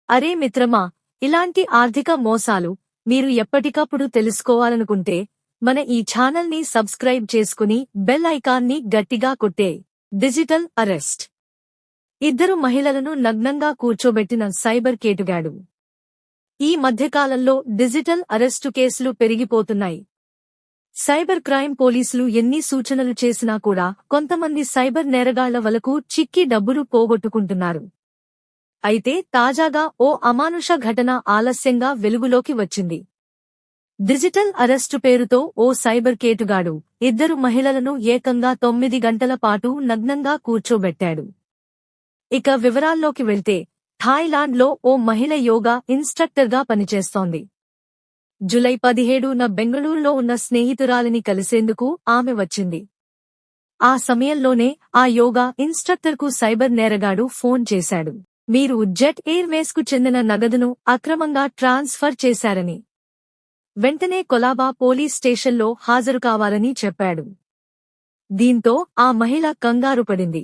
అరే మిత్రమా, ఇలాంటి ఆర్థిక మోసాలు మీరు ఎప్పటికప్పుడు తెలుసుకోవాలనుకుంటే మన ఈ ఛానల్ని సబ్స్క్రైబ్ చేసుకుని బెల్ ఐకాన్ని గట్టిగా కొట్టే. Digital arrest. ఇద్దరు మహిళలను నగ్నంగా కూర్చోబెట్టిన సైబర్ కేటుగాడు. ఈ మధ్యకాలంలో డిజిటల్ అరెస్టు కేసులు పెరిగిపోతున్నాయి. సైబర్ క్రైమ్ పోలీసులు ఎన్ని సూచనలు చేసినా కూడా కొంతమంది సైబర్ నేరగాళ్ల వలకు చిక్కి డబ్బులు పోగొట్టుకుంటున్నారు. అయితే తాజాగా ఓ అమానుష ఘటన ఆలస్యంగా వెలుగులోకి వచ్చింది. డిజిటల్ అరెస్టు పేరుతో ఓ సైబర్ కేటుగాడు ఇద్దరు మహిళలను ఏకంగా 9 గంటల పాటు నగ్నంగా కూర్చోబెట్టాడు. ఇక వివరాల్లోకి వెళ్తే, థాయిలాండ్లో ఓ మహిళ యోగా ఇన్స్ట్రక్టర్గా పనిచేస్తోంది. జూలై 17న బెంగళూరులో ఉన్న స్నేహితురాలిని కలిసేందుకు ఆమె వచ్చింది. ఆ సమయంలోనే ఆ యోగా ఇన్స్ట్రక్టర్కు సైబర్ నేరగాడు ఫోన్ చేశాడు. మీరు జెట్ ఎయిర్వేస్కు చెందిన నగదును అక్రమంగా ట్రాన్స్ఫర్ చేశారని, వెంటనే కొలాబా పోలీస్ స్టేషన్లో హాజరు కావాలని చెప్పాడు. దీంతో ఆ మహిళ కంగారుపడింది.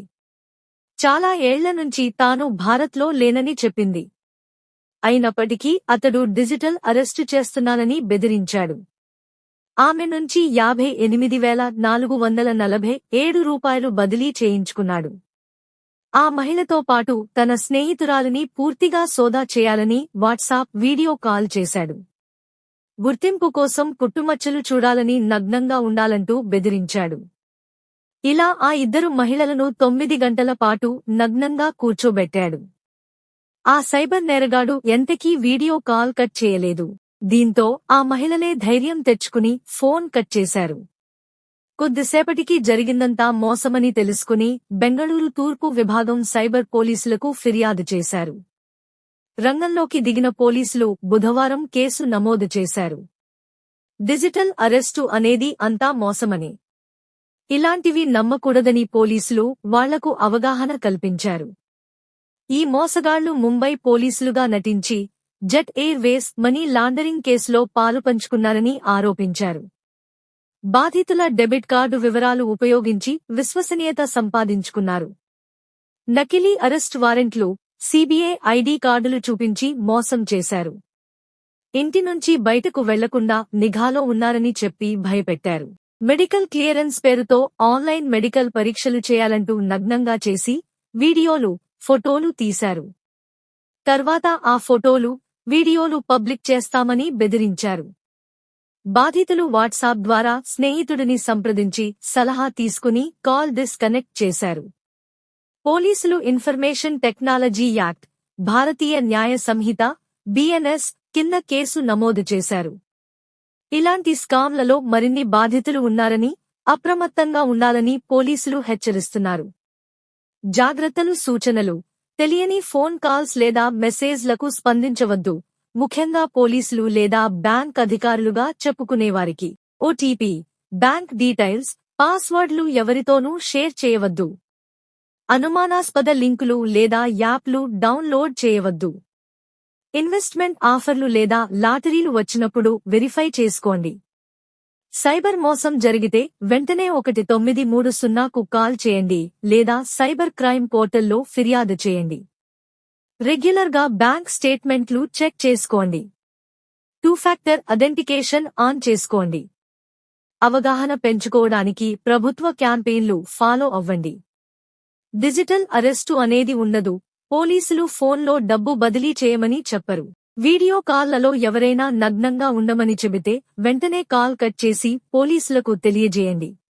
చాలా ఏళ్ల నుంచి తాను భారత్లో లేనని చెప్పింది. అయినప్పటికీ అతడు డిజిటల్ అరెస్టు చేస్తున్నానని బెదిరించాడు. ఆమె నుంచి 58,447 రూపాయలు బదిలీ చేయించుకున్నాడు. ఆ మహిళతో పాటు తన స్నేహితురాలిని పూర్తిగా సోదా చేయాలని వాట్సాప్ వీడియో కాల్ చేశాడు. గుర్తింపు కోసం పుట్టుమచ్చలు చూడాలని, నగ్నంగా ఉండాలంటూ బెదిరించాడు. ఇలా ఆ ఇద్దరు మహిళలను 9 గంటల పాటు నగ్నంగా కూర్చోబెట్టాడు. ఆ సైబర్ నేరగాడు ఎంతకీ వీడియో కాల్ కట్ చేయలేదు. దీంతో ఆ మహిళలే ధైర్యం తెచ్చుకుని ఫోన్ కట్ చేశారు. కొద్దిసేపటికి జరిగిందంతా మోసమని తెలుసుకుని బెంగళూరు తూర్పు విభాగం సైబర్ పోలీసులకు ఫిర్యాదు చేశారు. రంగంలోకి దిగిన పోలీసులు బుధవారం కేసు నమోదు చేశారు. డిజిటల్ అరెస్టు అనేది అంతా మోసమని, ఇలాంటివి నమ్మకూడదని పోలీసులు వాళ్లకు అవగాహన కల్పించారు. ఈ మోసగాళ్లు ముంబై పోలీసులుగా నటించి జెట్ ఎయిర్వేస్ మనీ లాండరింగ్ కేసులో పాలుపంచుకున్నారని ఆరోపించారు. బాధితుల డెబిట్ కార్డు వివరాలు ఉపయోగించి విశ్వసనీయత సంపాదించుకున్నారు. నకిలీ అరెస్ట్ వారెంట్లు, సిబిఐ ఐడి కార్డులు చూపించి మోసం చేశారు. ఇంటి నుంచి బయటకు వెళ్లకుండా నిఘాలో ఉన్నారని చెప్పి భయపెట్టారు. మెడికల్ క్లియరెన్స్ పేరుతో ఆన్లైన్ మెడికల్ పరీక్షలు చేయాలంటూ నగ్నంగా చేసి వీడియోలు, ఫోటోలు తీశారు. తర్వాత ఆ ఫోటోలు, వీడియోలు పబ్లిక్ చేస్తామని బెదిరించారు. బాధితులు వాట్సాప్ ద్వారా స్నేహితుడిని సంప్రదించి సలహా తీసుకుని కాల్ డిస్కనెక్ట్ చేశారు. పోలీసులు ఇన్ఫర్మేషన్ టెక్నాలజీ యాక్ట్, భారతీయ న్యాయ సంహిత బిఎన్ఎస్ కింద కేసు నమోదు చేశారు. ఇలాంటి స్కామ్లలో మరిన్ని బాధితులు ఉన్నారని, అప్రమత్తంగా ఉండాలని పోలీసులు హెచ్చరిస్తున్నారు. జాగ్రత్తలు. సూచనలు: తెలియని ఫోన్ కాల్స్ లేదా మెసేజ్లకు స్పందించవద్దు. ముఖ్యంగా పోలీసులు లేదా బ్యాంక్ అధికారులుగా చెప్పుకునేవారికి ఓటీపీ, బ్యాంక్ డీటెయిల్స్, పాస్వర్డ్లు ఎవరితోనూ షేర్ చేయవద్దు. అనుమానాస్పద లింకులు లేదా యాప్లు డౌన్లోడ్ చేయవద్దు. ఇన్వెస్ట్మెంట్ ఆఫర్లు లేదా లాటరీలు వచ్చినప్పుడు వెరిఫై చేసుకోండి. సైబర్ మోసం జరిగితే వెంటనే 1930కు కాల్ చేయండి లేదా సైబర్ క్రైమ్ పోర్టల్లో ఫిర్యాదు చేయండి. రెగ్యులర్గా బ్యాంక్ స్టేట్మెంట్లు చెక్ చేసుకోండి. 2 ఫ్యాక్టర్ అథెంటికేషన్ ఆన్ చేసుకోండి. అవగాహన పెంచుకోవడానికి ప్రభుత్వ క్యాంపెయిన్లు ఫాలో అవ్వండి. డిజిటల్ అరెస్టు అనేది ఉండదు. పోలీసులు ఫోన్లో డబ్బు బదిలీ చేయమని చెప్పరు. వీడియో కాల్లలో ఎవరైనా నగ్నంగా ఉండమని చెబితే వెంటనే కాల్ కట్ చేసి పోలీసులకు తెలియజేయండి.